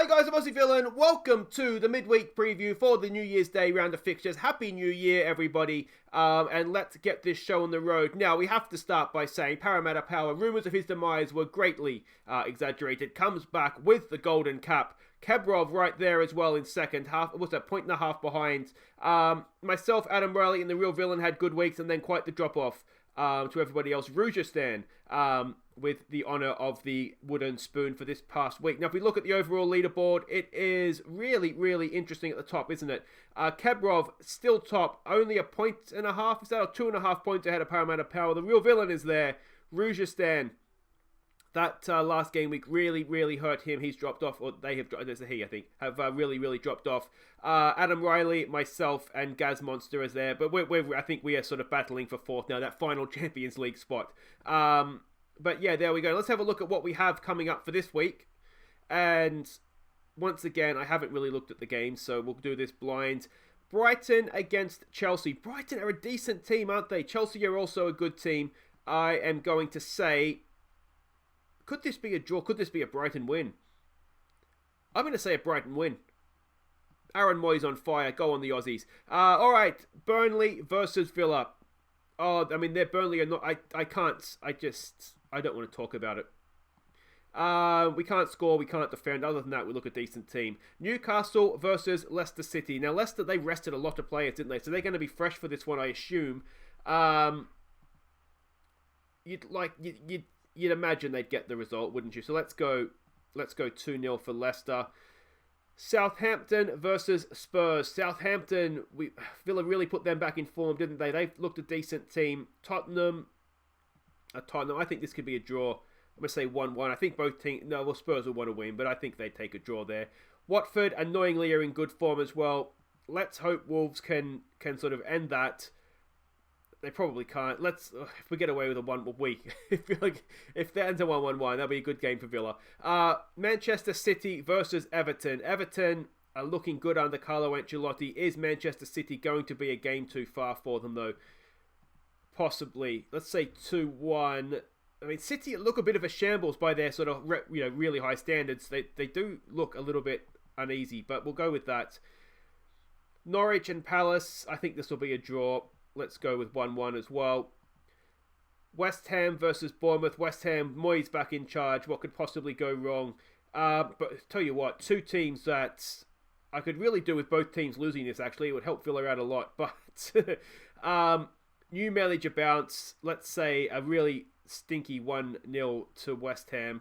Hi guys, I'm Aussie Villain. Welcome to the midweek preview for the New Year's Day round of fixtures. Happy New Year, everybody. And let's get this show on the road. Now, we have to start by saying Parramatta Power, rumours of his demise were greatly exaggerated. Comes back with the golden cap. Kebrov right there as well in second half. What's that, point and a half behind. Myself, Adam Riley, and the Real Villain had good weeks and then quite the drop-off to everybody else. Rujistan with the honour of the wooden spoon for this past week. Now, if we look at the overall leaderboard, it is really, really interesting at the top, isn't it? Kebrov still top, only a point and a half. Is that or 2.5 points ahead of Parramatta Power? The Real Villain is there. Rujistan. That last game week really, really hurt him. He's dropped off, or they have dropped, there's a he, I think, have really, really dropped off. Adam Riley, myself, and Gaz Monster is there. But I think we are sort of battling for fourth now, that final Champions League spot. But yeah, there we go. Let's have a look at what we have coming up for this week. And once again, I haven't really looked at the game, so we'll do this blind. Brighton against Chelsea. Brighton are a decent team, aren't they? Chelsea are also a good team. I am going to say, could this be a draw? Could this be a Brighton win? I'm going to say a Brighton win. Aaron Moyes on fire. Go on the Aussies. All right, Burnley versus Villa. Oh, I mean, they're Burnley are not. I don't want to talk about it. We can't score, we can't defend. Other than that, we look a decent team. Newcastle versus Leicester City. Now, Leicester, they rested a lot of players, didn't they? So they're going to be fresh for this one, I assume. You'd imagine they'd get the result, wouldn't you? So let's go 2-0 for Leicester. Southampton versus Spurs. Southampton, Villa really put them back in form, didn't they? They've looked a decent team. Tottenham, I think this could be a draw. I'm going to say 1-1. I think both teams, Spurs will want to win, but I think they take a draw there. Watford, annoyingly, are in good form as well. Let's hope Wolves can sort of end that. They probably can't. If we get away with a 1 week, if that ends a 1-1-1, that'll be a good game for Villa. Manchester City versus Everton. Everton are looking good under Carlo Ancelotti. Is Manchester City going to be a game too far for them, though? Possibly. Let's say 2-1. I mean, City look a bit of a shambles by their sort of really high standards. They do look a little bit uneasy, but we'll go with that. Norwich and Palace. I think this will be a draw. Let's go with 1-1 as well. West Ham versus Bournemouth. West Ham, Moyes back in charge. What could possibly go wrong? But tell you what, two teams that I could really do with both teams losing this, actually. It would help Villa out a lot. But new manager bounce. Let's say a really stinky 1-0 to West Ham.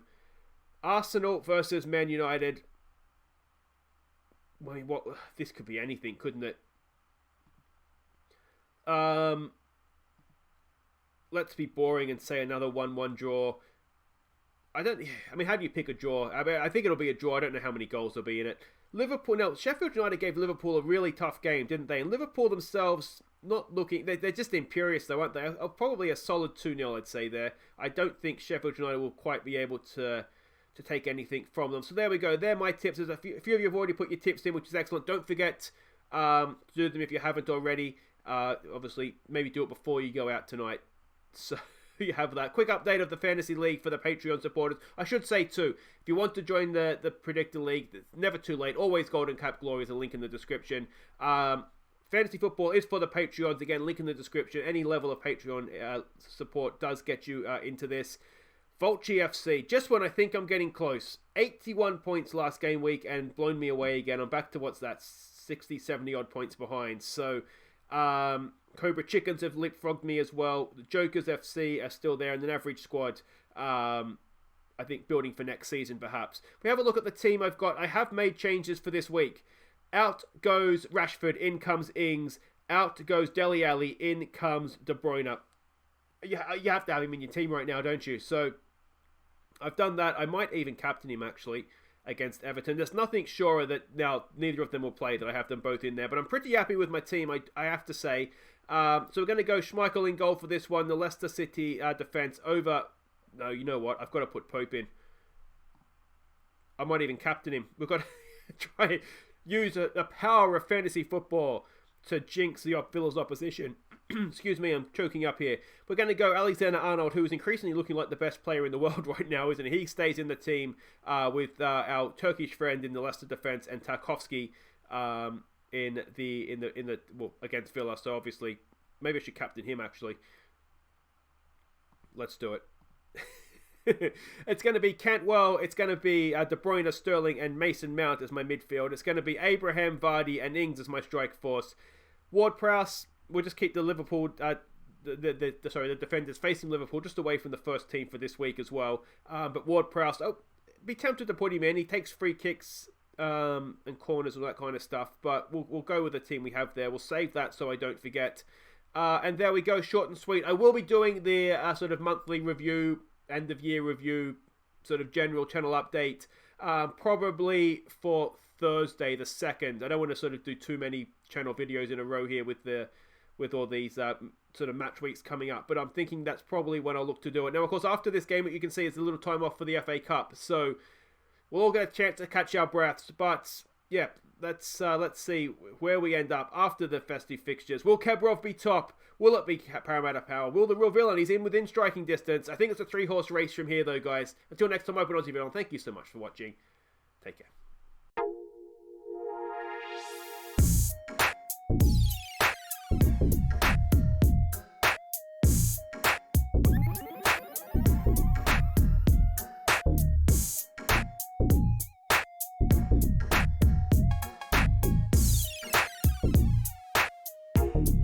Arsenal versus Man United. I mean, this could be anything, couldn't it? Let's be boring and say another 1-1 draw. How do you pick a draw? I think it'll be a draw. I don't know how many goals there'll be in it. Sheffield United gave Liverpool a really tough game, didn't they? And Liverpool themselves, not looking, they're just imperious though, aren't they? Probably a solid 2-0, I'd say there. I don't think Sheffield United will quite be able to take anything from them. So there we go. They're my tips. There's a few of you have already put your tips in, which is excellent. Don't forget to do them if you haven't already. Obviously, maybe do it before you go out tonight. So you have that. Quick update of the Fantasy League for the Patreon supporters. I should say too, if you want to join the Predictor League, it's never too late. Always Golden Cap Glory is a link in the description. Fantasy football is for the Patreons. Again, link in the description. Any level of Patreon support does get you into this. Vulture FC, just when I think I'm getting close. 81 points last game week and blown me away again. I'm back to 60, 70 odd points behind. So Cobra Chickens have leapfrogged me as well. The Jokers FC are still there, and an average squad, I think, building for next season perhaps. If we have a look at the team I've got, I have made changes for this week. Out goes Rashford, in comes Ings. Out goes Dele Alli, in comes De Bruyne. You have to have him in your team right now, don't you? So I've done that. I might even captain him, actually, against Everton. There's nothing surer that now neither of them will play, that I have them both in there. But I'm pretty happy with my team, I have to say. So we're going to go Schmeichel in goal for this one. The Leicester City defence over... No, you know what? I've got to put Pope in. I might even captain him. We've got to try and use the power of fantasy football to jinx the Villa's opposition. Excuse me, I'm choking up here. We're going to go Alexander-Arnold, who is increasingly looking like the best player in the world right now, isn't he? He stays in the team with our Turkish friend in the Leicester defence and Tarkovsky in the against Villa. So obviously, maybe I should captain him actually. Let's do it. It's going to be Cantwell, it's going to be De Bruyne, Sterling, and Mason Mount as my midfield. It's going to be Abraham, Vardy, and Ings as my strike force. Ward-Prowse, we'll just keep the Liverpool, the defenders facing Liverpool just away from the first team for this week as well. But Ward-Prowse, be tempted to put him in. He takes free kicks and corners and all that kind of stuff. But we'll go with the team we have there. We'll save that so I don't forget. And there we go, short and sweet. I will be doing the sort of monthly review, end of year review, sort of general channel update, probably for Thursday the 2nd. I don't want to sort of do too many channel videos in a row here with all these sort of match weeks coming up, but I'm thinking that's probably when I'll look to do it. Now, of course, after this game, you can see it's a little time off for the FA Cup, so we'll all get a chance to catch our breaths. But yeah, let's see where we end up after the festive fixtures. Will Kebrov be top? Will it be Parramatta Power? Will the real villain? He's in within striking distance. I think it's a 3-horse race from here, though, guys. Until next time, I've been Aussie Villain. Thank you so much for watching. Take care.